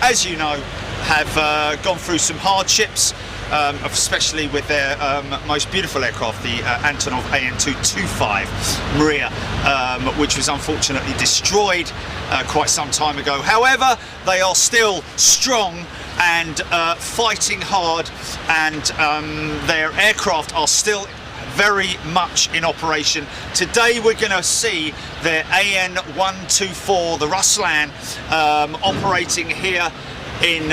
as you know, have gone through some hardships, especially with their most beautiful aircraft, the Antonov AN225 Maria, which was unfortunately destroyed quite some time ago. However, they are still strong and fighting hard, and their aircraft are still very much in operation. Today we're going to see their AN124, the Ruslan, operating here in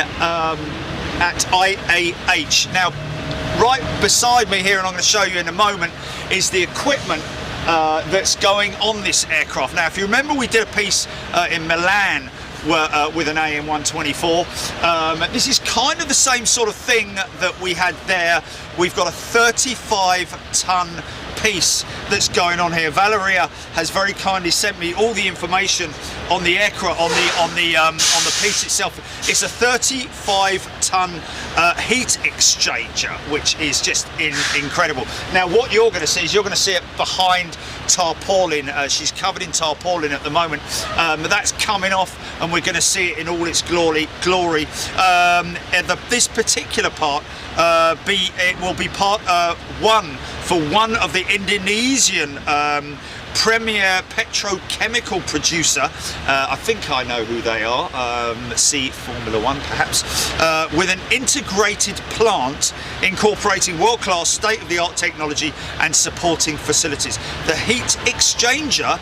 at IAH. Now, right beside me here, and I'm going to show you in a moment, is the equipment that's going on this aircraft. Now, if you remember, we did a piece in Milan with an AN124. This is kind of the same sort of thing that we had there. We've got a 35-ton piece that's going on here. Valeria has very kindly sent me all the information on the aircraft, on the piece itself. It's a 35-ton heat exchanger, which is just incredible. Now, what you're going to see is you're going to see it behind tarpaulin. She's covered in tarpaulin at the moment. That's coming off, and we're going to see it in all its glory. This particular part, it will be part one for one of the Indonesian premier petrochemical producer. I think I know who they are. See Formula One perhaps, with an integrated plant incorporating world-class state-of-the-art technology and supporting facilities. The heat exchanger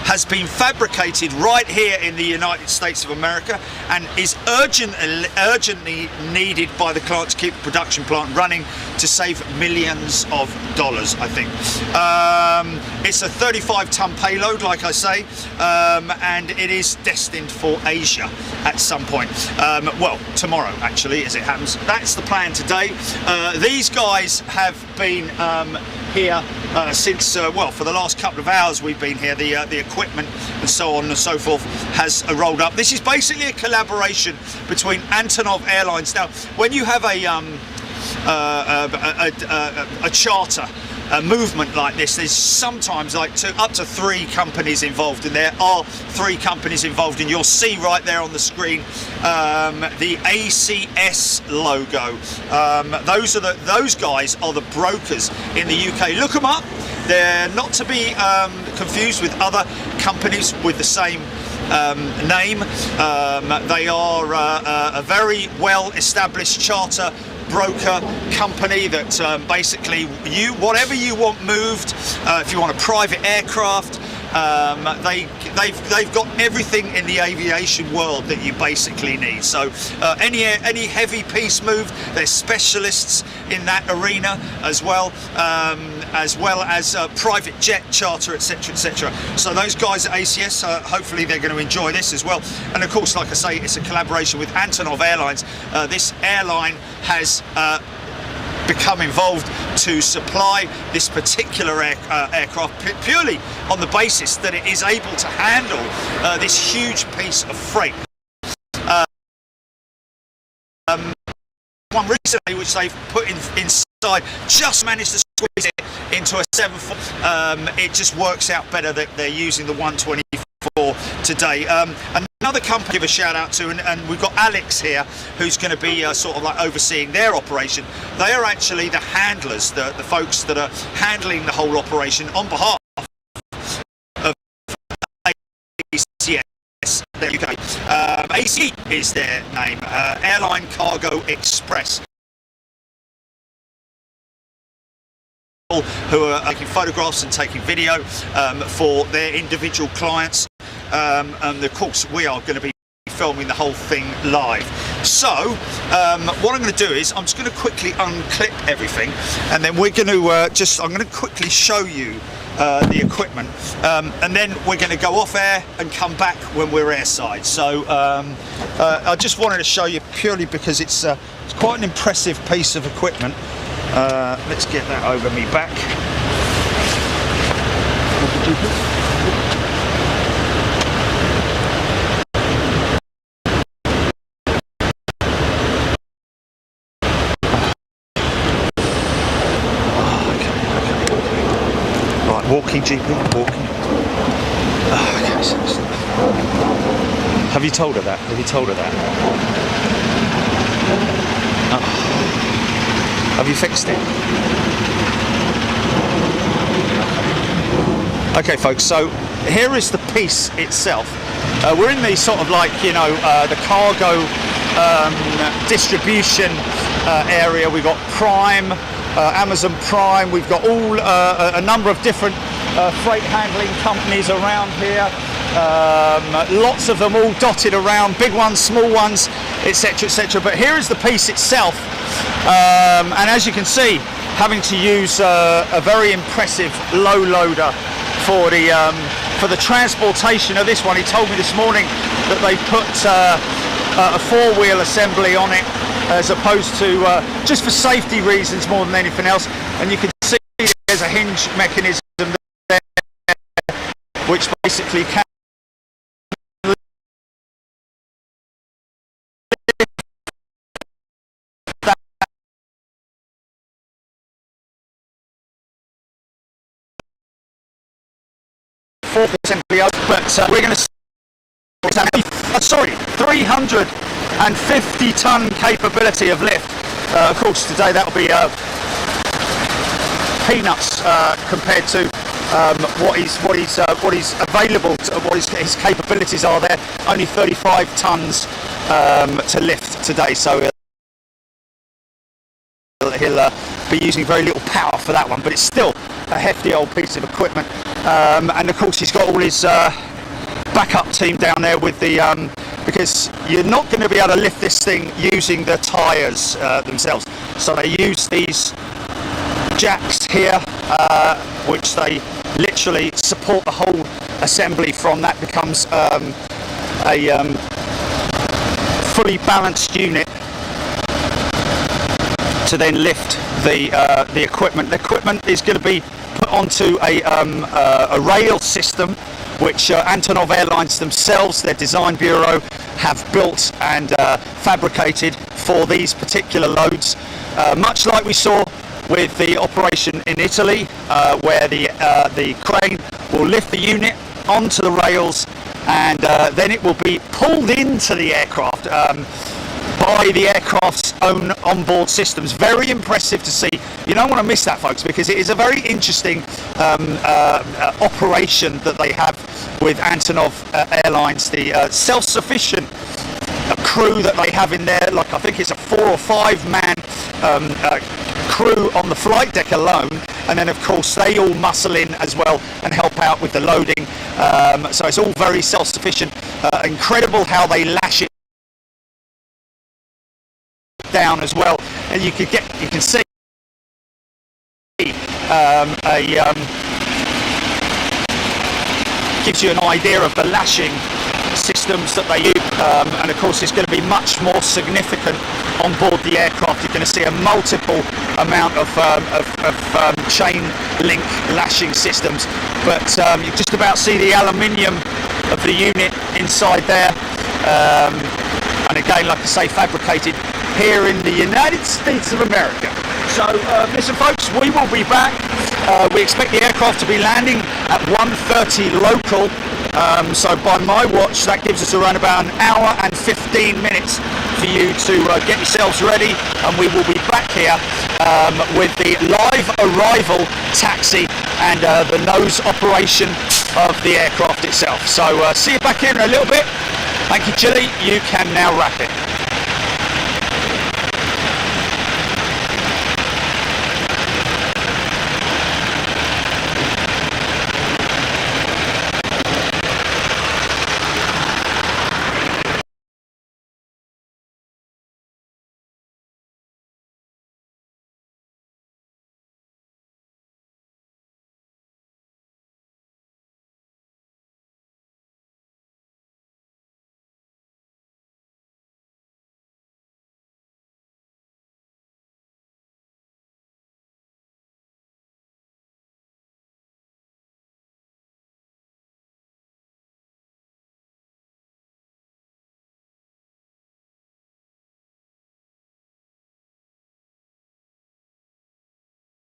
has been fabricated right here in the United States of America and is urgently needed by the client to keep the production plant running to save millions of dollars, I think. It's a 35-ton payload, like I say, and it is destined for Asia at some point. Well, tomorrow, actually, as it happens. That's the plan today. These guys have been here since, well, for the last couple of hours we've been here. The equipment and so on and so forth has rolled up. This is basically a collaboration between Antonov Airlines. Now, when you have a charter movement like this, there's sometimes like up to 3 companies involved, and there are 3 companies involved, and you'll see right there on the screen the ACS logo. Those guys are the brokers in the UK. Look them up. They're not to be confused with other companies with the same name. They are a very well established charter broker company that basically whatever you want moved, if you want a private aircraft, they've got everything in the aviation world that you basically need. So any heavy piece moved, they're specialists in that arena as well as private jet charter, etc., etc. So those guys at ACS, hopefully they're going to enjoy this as well. And of course, like I say, it's a collaboration with Antonov Airlines. This airline has become involved to supply this particular aircraft purely on the basis that it is able to handle this huge piece of freight. One recently, which they've put inside, just managed to squeeze it into a 7-foot. It just works out better that they're using the 124 today. Another company to give a shout out to, and we've got Alex here, who's going to be sort of like overseeing their operation. They are actually the handlers, the folks that are handling the whole operation on behalf of ACS, the UK. AC is their name, Airline Cargo Express, who are taking photographs and taking video for their individual clients. And of course we are going to be filming the whole thing live. So what I'm going to do is I'm just going to quickly unclip everything, and then we're going to I'm going to quickly show you the equipment, and then we're going to go off air and come back when we're airside. So I just wanted to show you purely because it's quite an impressive piece of equipment. Let's get that over me back. Walking, GP, walking. Oh, okay. Have you told her that? Have you told her that? Have you fixed it? Okay folks, so here is the piece itself. We're in the sort of like, you know, the cargo distribution area. We've got Prime, Amazon Prime, we've got all a number of different freight handling companies around here. Lots of them all dotted around, big ones, small ones, etc, etc. But here is the piece itself, and as you can see, having to use a very impressive low loader for the transportation of this one. He told me this morning that they put a four-wheel assembly on it as opposed to just for safety reasons more than anything else. And you can see there's a hinge mechanism there which basically can assembly, but we're going to 350 ton capability of lift. Of course today that will be peanuts compared to what he's available to, what his capabilities are there. Only 35 tons to lift today, so he'll be using very little power for that one, but it's still a hefty old piece of equipment. And of course he's got all his backup team down there with the because you're not going to be able to lift this thing using the tyres themselves, so they use these jacks here which they literally support the whole assembly from. That becomes a fully balanced unit to then lift the equipment. The equipment is going to be put onto a rail system which Antonov Airlines themselves, their design bureau, have built and fabricated for these particular loads, much like we saw with the operation in Italy, where the crane will lift the unit onto the rails and then it will be pulled into the aircraft by the aircraft's own onboard systems. Very impressive to see. You don't want to miss that, folks, because it is a very interesting operation that they have with Antonov Airlines. The self-sufficient crew that they have in there, like I think it's a 4 or 5 man crew on the flight deck alone, and then of course they all muscle in as well and help out with the loading. So it's all very self-sufficient. Incredible how they lash it down as well, and you can see gives you an idea of the lashing systems that they use, and of course it's going to be much more significant on board the aircraft. You're going to see a multiple amount of chain link lashing systems, but you just about see the aluminium of the unit inside there, and again, like I say, fabricated here in the United States of America. So listen folks, we will be back. We expect the aircraft to be landing at 1:30 local, so by my watch that gives us around about an hour and 15 minutes for you to get yourselves ready, and we will be back here with the live arrival taxi and the nose operation of the aircraft itself. So see you back here in a little bit. Thank you, Chile. You can now wrap it.